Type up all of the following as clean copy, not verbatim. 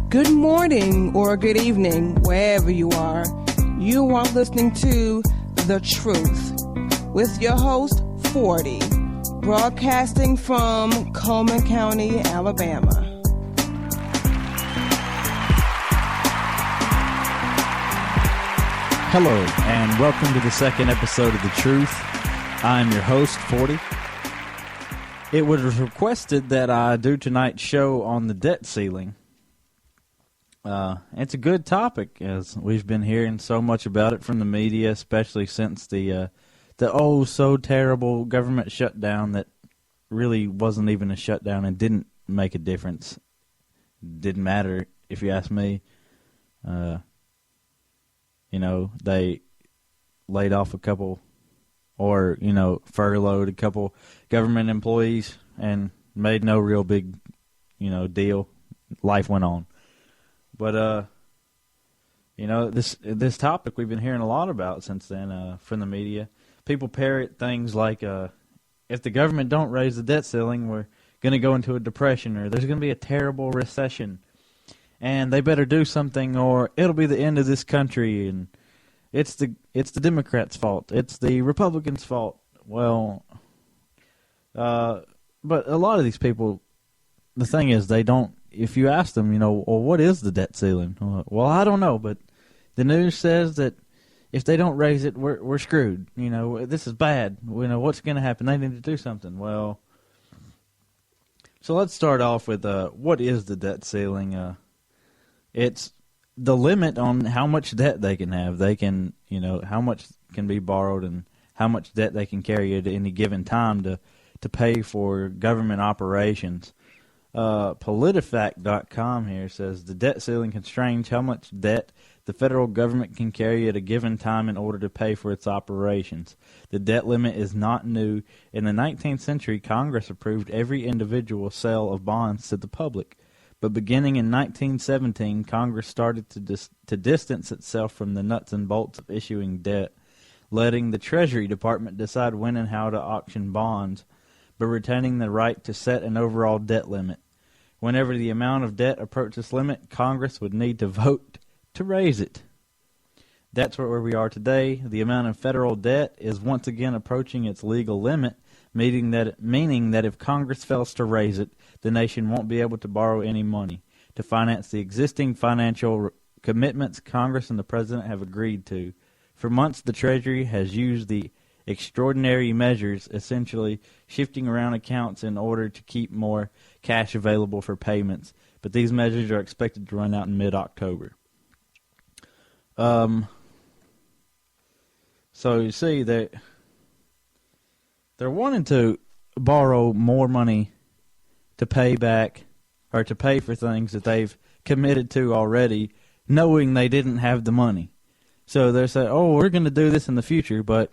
Good morning or good evening, wherever you are. You are listening to The Truth with your host, 40, broadcasting from Coleman County, Alabama. Hello, and welcome to the second episode of The Truth. I'm your host, 40. It was requested that I do tonight's show on the debt ceiling. It's a good topic, as we've been hearing so much about it from the media, especially since the oh so terrible government shutdown that really wasn't even a shutdown and didn't make a difference. Didn't matter, if you ask me. They laid off a couple, or, furloughed a couple government employees and made no real big, deal. Life went on. But, this topic we've been hearing a lot about since then from the media. People parrot things like, if the government don't raise the debt ceiling, we're going to go into a depression, or there's going to be a terrible recession, and they better do something, or it'll be the end of this country, and it's the Democrats' fault. It's the Republicans' fault. Well, but a lot of these people, the thing is, they don't. If you ask them, well, what is the debt ceiling? Well, I don't know, but the news says that if they don't raise it, we're screwed. This is bad. What's going to happen? They need to do something. Well, so let's start off with what is the debt ceiling? It's the limit on how much debt they can have. They can, how much can be borrowed and how much debt they can carry at any given time to pay for government operations. PolitiFact.com here says the debt ceiling constrains how much debt the federal government can carry at a given time in order to pay for its operations. The debt limit is not new. In the 19th century, Congress approved every individual sale of bonds to the public. But beginning in 1917, Congress started to distance itself from the nuts and bolts of issuing debt, letting the Treasury Department decide when and how to auction bonds, but retaining the right to set an overall debt limit. Whenever the amount of debt approached this limit, Congress would need to vote to raise it. That's where we are today. The amount of federal debt is once again approaching its legal limit, meaning that if Congress fails to raise it, the nation won't be able to borrow any money to finance the existing financial commitments Congress and the President have agreed to. For months, the Treasury has used the extraordinary measures, essentially shifting around accounts in order to keep more cash available for payments. But these measures are expected to run out in mid-October. So you see that they're wanting to borrow more money to pay back or to pay for things that they've committed to already, knowing they didn't have the money. So they're saying, we're going to do this in the future, but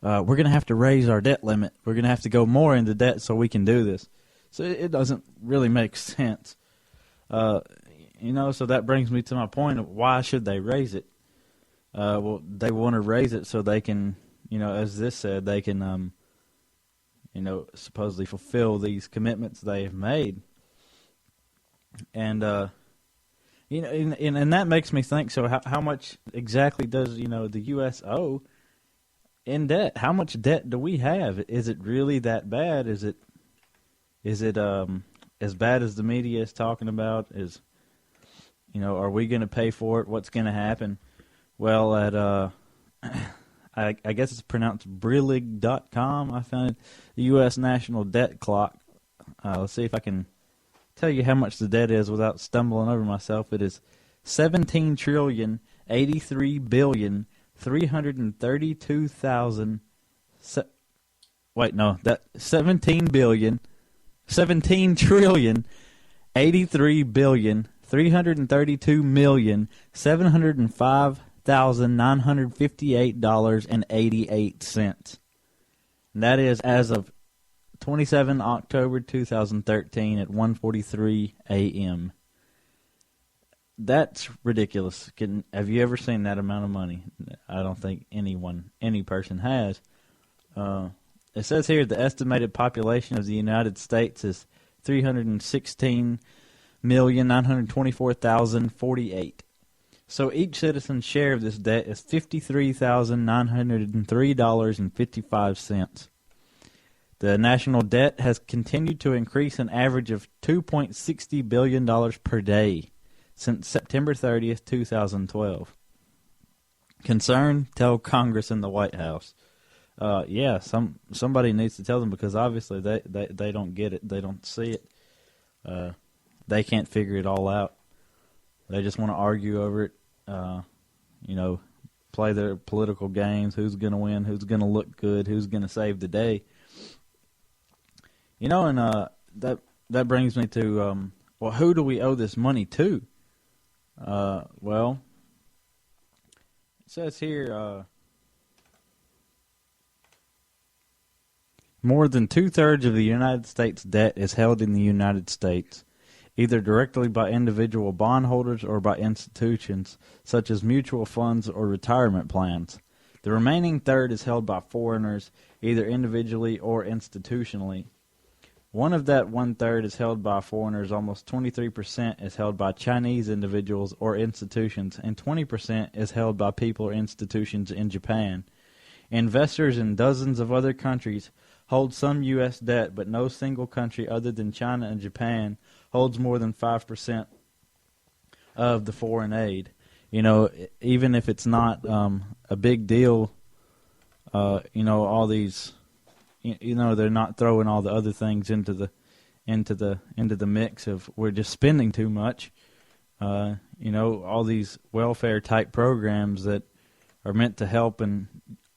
we're going to have to raise our debt limit. We're going to have to go more into debt so we can do this. So it doesn't really make sense. So that brings me to my point of why should they raise it? Well, they want to raise it so they can, as this said, they can, supposedly fulfill these commitments they have made. And, and that makes me think, so how much exactly does, the U.S. owe in debt? How much debt do we have? Is it really that bad? Is it as bad as the media is talking about? Are we going to pay for it? What's going to happen? Well, at I guess it's pronounced Brillig.com. I found it, the U.S. National Debt Clock. Let's see if I can tell you how much the debt is without stumbling over myself. It is $17,083,332,000. $17,383,705,958.88. And that is as of 27 October 2013 at 1:43 a.m. That's ridiculous. Have you ever seen that amount of money? I don't think any person has. It says here the estimated population of the United States is 316 $1,924,048. So each citizen's share of this debt is $53,903.55. The national debt has continued to increase an average of $2.60 billion per day since September 30th, 2012. Concern? Tell Congress and the White House. Somebody needs to tell them, because obviously they don't get it. They don't see it. They can't figure it all out. They just want to argue over it, play their political games, who's going to win, who's going to look good, who's going to save the day. That brings me to, who do we owe this money to? It says here, more than two-thirds of the United States debt is held in the United States, either directly by individual bondholders or by institutions, such as mutual funds or retirement plans. The remaining third is held by foreigners, either individually or institutionally. One of that one-third is held by foreigners. Almost 23% is held by Chinese individuals or institutions, and 20% is held by people or institutions in Japan. Investors in dozens of other countries hold some U.S. debt, but no single country other than China and Japan holds more than 5% of the foreign aid. Even if it's not a big deal, all these... they're not throwing all the other things into the mix of we're just spending too much. All these welfare type programs that are meant to help, and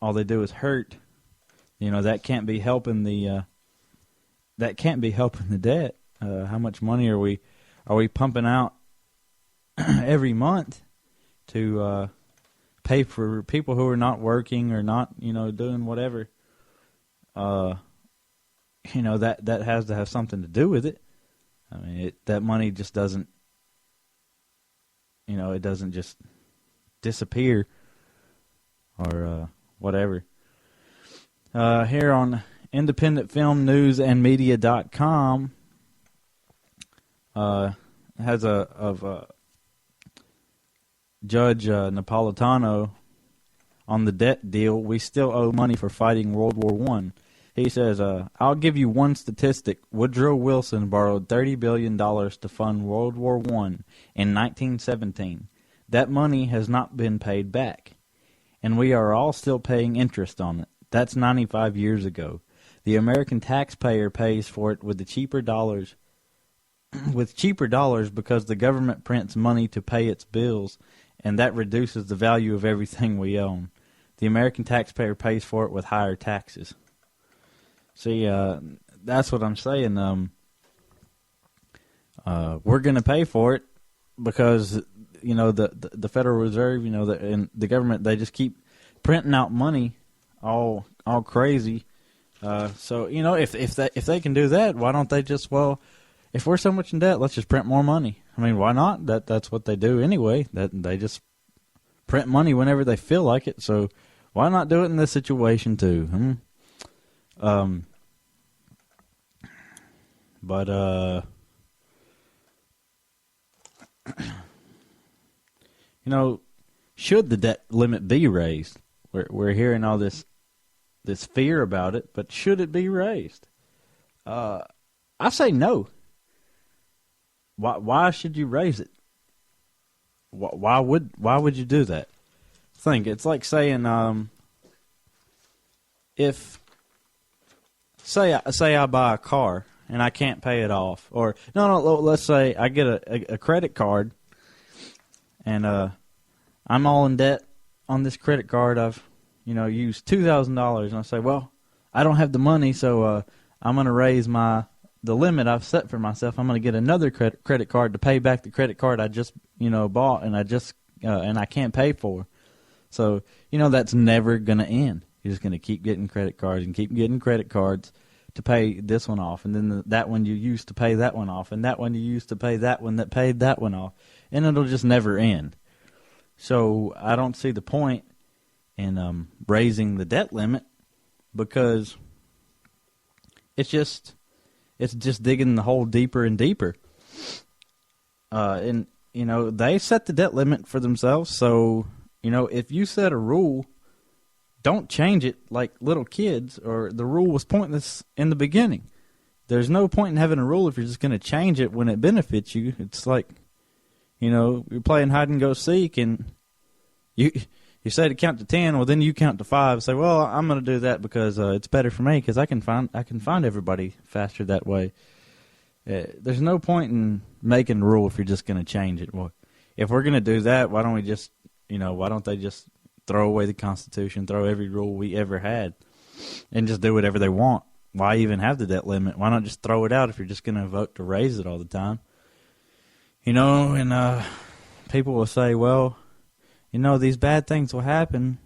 all they do is hurt. That can't be helping the debt. How much money are we pumping out every month to pay for people who are not working or not doing whatever? That has to have something to do with it. I mean, that money just doesn't, it doesn't just disappear or whatever. Here on independentfilmnewsandmedia.com has of Judge Napolitano on the debt deal. We still owe money for fighting World War I. He says, I'll give you one statistic. Woodrow Wilson borrowed $30 billion to fund World War I in 1917. That money has not been paid back, and we are all still paying interest on it. That's 95 years ago. The American taxpayer pays for it with the cheaper dollars because the government prints money to pay its bills, and that reduces the value of everything we own. The American taxpayer pays for it with higher taxes. See, that's what I'm saying. We're going to pay for it because, the Federal Reserve, and the government, they just keep printing out money all crazy. So, if they can do that, why don't they just, if we're so much in debt, let's just print more money. I mean, why not? That's what they do anyway. That they just print money whenever they feel like it. So why not do it in this situation too? Should the debt limit be raised? We're hearing all this fear about it, but should it be raised? I say no. Why should you raise it? Why would you do that? Think it's like saying if say I buy a car and I can't pay it off, or no, let's say I get a credit card and I'm all in debt on this credit card. I've used $2,000, and I say, well, I don't have the money, so I'm going to raise the limit I've set for myself. I'm going to get another credit card to pay back the credit card I just bought and I can't pay for. So that's never going to end. You're just going to keep getting credit cards and keep getting credit cards to pay this one off, and then that one you used to pay that one off, and that one you used to pay that one that paid that one off, and it'll just never end. So I don't see the point in raising the debt limit, because it's just digging the hole deeper and deeper. And, they set the debt limit for themselves. So, if you set a rule, don't change it like little kids, or the rule was pointless in the beginning. There's no point in having a rule if you're just going to change it when it benefits you. It's like, you're playing hide and go seek, and you say to count to 10. Well, then you count to 5. Say, well, I'm going to do that because it's better for me because I can find everybody faster that way. There's no point in making a rule if you're just going to change it. Well, if we're going to do that, why don't they just throw away the Constitution, throw every rule we ever had, and just do whatever they want? Why even have the debt limit? Why not just throw it out if you're just going to vote to raise it all the time? And people will say, well, these bad things will happen.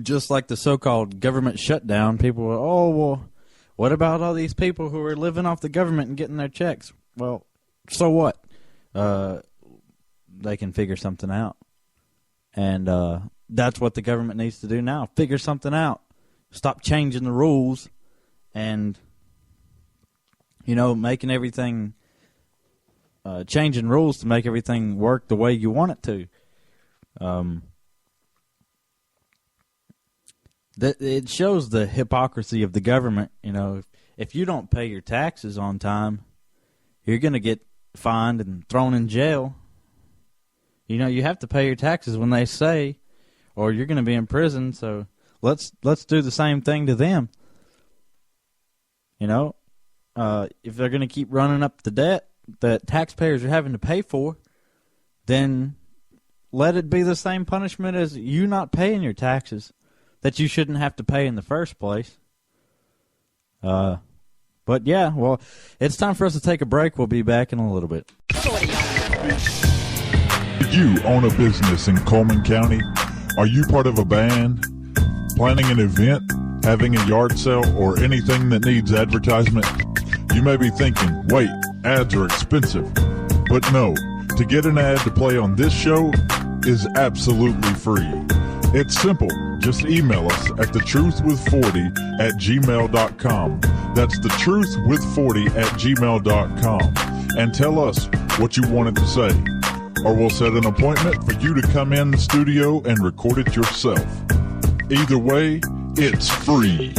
Just like the so-called government shutdown, people will, oh, well, what about all these people who are living off the government and getting their checks? Well, so what? They can figure something out. And that's what the government needs to do now. Figure something out. Stop changing the rules and, making everything, changing rules to make everything work the way you want it to. It shows the hypocrisy of the government. If you don't pay your taxes on time, you're going to get fined and thrown in jail. You have to pay your taxes when they say, or you're going to be in prison. So let's do the same thing to them. If they're going to keep running up the debt that taxpayers are having to pay for, then let it be the same punishment as you not paying your taxes that you shouldn't have to pay in the first place. But yeah, well, it's time for us to take a break. We'll be back in a little bit. You own a business in Coleman County? Are you part of a band? Planning an event? Having a yard sale? Or anything that needs advertisement? You may be thinking, wait, ads are expensive. But no, to get an ad to play on this show is absolutely free. It's simple. Just email us at thetruthwith40@gmail.com. That's thetruthwith40@gmail.com. And tell us what you wanted to say. Or we'll set an appointment for you to come in the studio and record it yourself. Either way, it's free.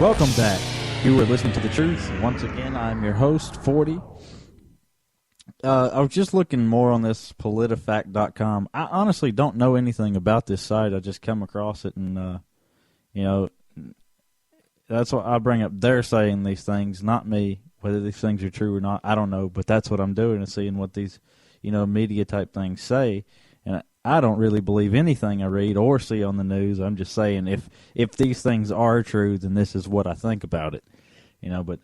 Welcome back. You are listening to The Truth. Once again, I'm your host, 40. I was just looking more on this politifact.com. I honestly don't know anything about this site. I just come across it, and, that's what I bring up. They're saying these things, not me. Whether these things are true or not, I don't know, but that's what I'm doing, is seeing what these, media-type things say. And I don't really believe anything I read or see on the news. I'm just saying if these things are true, then this is what I think about it. But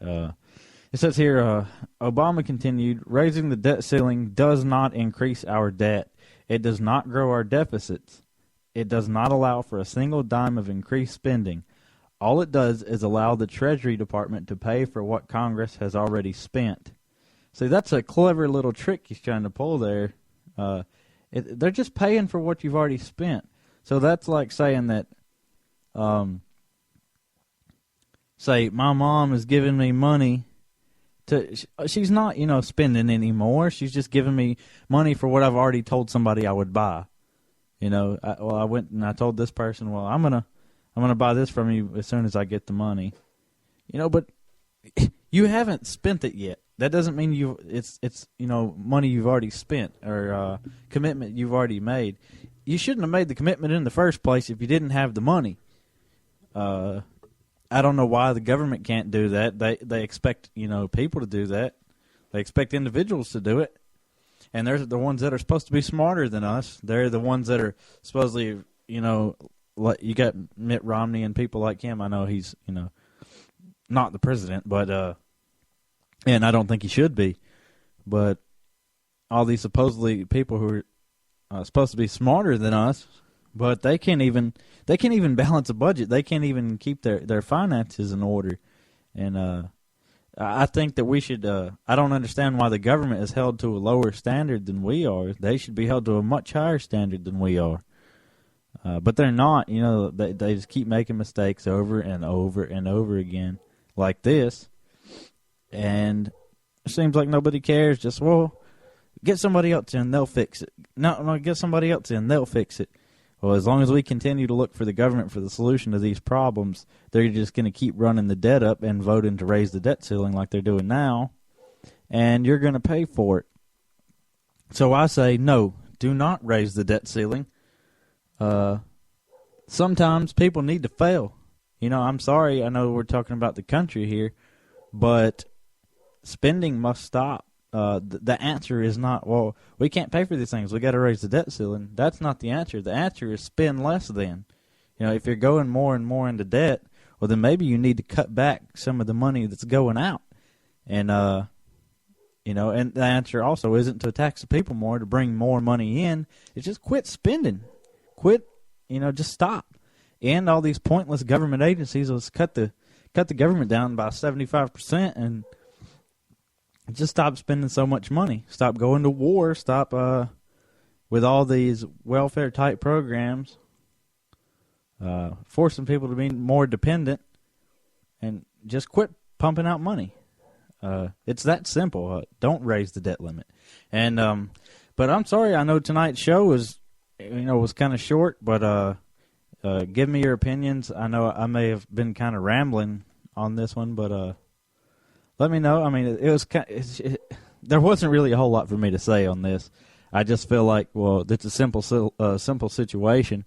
it says here, Obama continued, raising the debt ceiling does not increase our debt. It does not grow our deficits. It does not allow for a single dime of increased spending. All it does is allow the Treasury Department to pay for what Congress has already spent. See, that's a clever little trick he's trying to pull there. They're just paying for what you've already spent. So that's like saying that, say, my mom is giving me money she's not, spending any more. She's just giving me money for what I've already told somebody I would buy. I went and I told this person, well, I'm gonna buy this from you as soon as I get the money. But you haven't spent it yet. That doesn't mean it's money you've already spent or commitment you've already made. You shouldn't have made the commitment in the first place if you didn't have the money. I don't know why the government can't do that. They expect people to do that. They expect individuals to do it, and they're the ones that are supposed to be smarter than us. They're the ones that are supposedly like you got Mitt Romney and people like him. I know he's not the president, but and I don't think he should be. But all these supposedly people who are supposed to be smarter than us, but they can't even balance a budget. They can't even keep their finances in order. And I think that we should. I don't understand why the government is held to a lower standard than we are. They should be held to a much higher standard than we are. But they're not. They just keep making mistakes over and over and over again like this. And it seems like nobody cares. Just, get somebody else in, they'll fix it. No, get somebody else in, they'll fix it. Well, as long as we continue to look for the government for the solution to these problems, they're just going to keep running the debt up and voting to raise the debt ceiling like they're doing now, and you're going to pay for it. So I say, no, do not raise the debt ceiling. Sometimes people need to fail. I'm sorry, I know we're talking about the country here, but spending must stop. The answer is not, we can't pay for these things, we got to raise the debt ceiling. That's not the answer. The answer is spend less then. If you're going more and more into debt, well, then maybe you need to cut back some of the money that's going out. And, and the answer also isn't to tax the people more to bring more money in. It's just quit spending. Quit, just stop. And all these pointless government agencies, let's cut the government down by 75% and just stop spending so much money. Stop going to war. Stop with all these welfare-type programs, forcing people to be more dependent, and just quit pumping out money. It's that simple. Don't raise the debt limit. And but I'm sorry. I know tonight's show was kind of short, but give me your opinions. I know I may have been kind of rambling on this one, but let me know. I mean, it was there wasn't really a whole lot for me to say on this. I just feel like, it's a simple situation.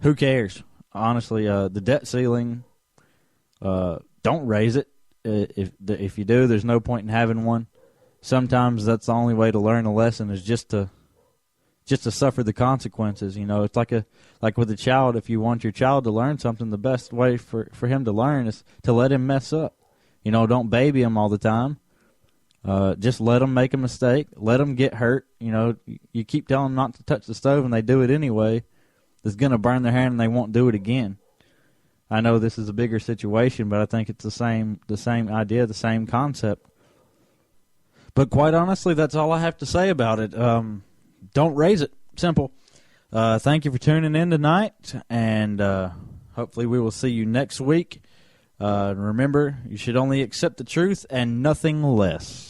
Who cares? Honestly, the debt ceiling, don't raise it. If you do, there's no point in having one. Sometimes that's the only way to learn a lesson is just to suffer the consequences. It's like with a child. If you want your child to learn something, the best way for him to learn is to let him mess up. Don't baby them all the time. Just let them make a mistake. Let them get hurt. You keep telling them not to touch the stove and they do it anyway. It's going to burn their hand and they won't do it again. I know this is a bigger situation, but I think it's the same idea, the same concept. But quite honestly, that's all I have to say about it. Don't raise it. Simple. Thank you for tuning in tonight, and hopefully we will see you next week. Remember, you should only accept the truth and nothing less.